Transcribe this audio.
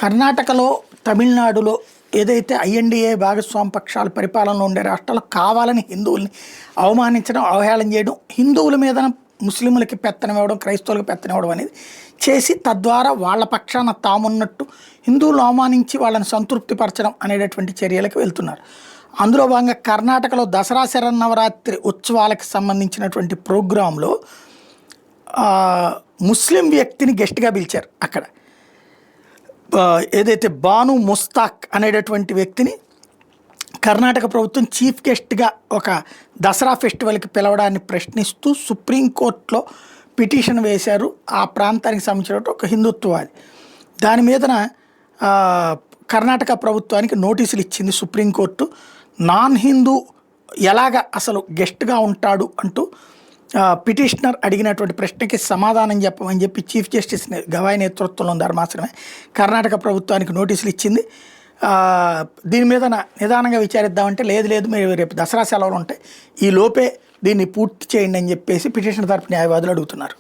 కర్ణాటకలో, తమిళనాడులో ఏదైతే ఐఎన్డీఏ భాగస్వామ్య పక్షాలు పరిపాలనలో ఉండే రాష్ట్రాల్లో కావాలని హిందువుల్ని అవమానించడం, అవహేళన చేయడం, హిందువుల మీద ముస్లింలకి పెత్తనం ఇవ్వడం, క్రైస్తవులకు పెత్తనం ఇవ్వడం అనేది చేసి తద్వారా వాళ్ళ పక్షాన తామున్నట్టు హిందువులను అవమానించి వాళ్ళని సంతృప్తిపరచడం అనేటటువంటి చర్యలకు వెళ్తున్నారు. అందులో భాగంగా కర్ణాటకలో దసరా శరన్నవరాత్రి ఉత్సవాలకు సంబంధించినటువంటి ప్రోగ్రాంలో ముస్లిం వ్యక్తిని గెస్ట్గా పిలిచారు. అక్కడ ఏదైతే బాను ముస్తాక్ అనేటటువంటి వ్యక్తిని కర్ణాటక ప్రభుత్వం చీఫ్ గెస్ట్గా ఒక దసరా ఫెస్టివల్కి పిలవడాన్ని ప్రశ్నిస్తూ సుప్రీంకోర్టులో పిటిషన్ వేశారు. ఆ ప్రాంతానికి సంబంధించిన ఒక హిందుత్వవాది. దాని మీదన కర్ణాటక ప్రభుత్వానికి నోటీసులు ఇచ్చింది సుప్రీంకోర్టు. నాన్ హిందూ ఎలాగ అసలు గెస్ట్గా ఉంటాడు అంటూ పిటిషనర్ అడిగినటువంటి ప్రశ్నకి సమాధానం చెప్పమని చెప్పి చీఫ్ జస్టిస్ గవాయ్ నేతృత్వంలో ధర్మాసనమే కర్ణాటక ప్రభుత్వానికి నోటీసులు ఇచ్చింది. దీని మీద నిదానంగా విచారిద్దామంటే లేదు మీరు రేపు దసరా సెలవులు ఉంటాయి, ఈ లోపే దీన్ని పూర్తి చేయండి అని చెప్పేసి పిటిషనర్ తరపు న్యాయవాదులు అడుగుతున్నారు.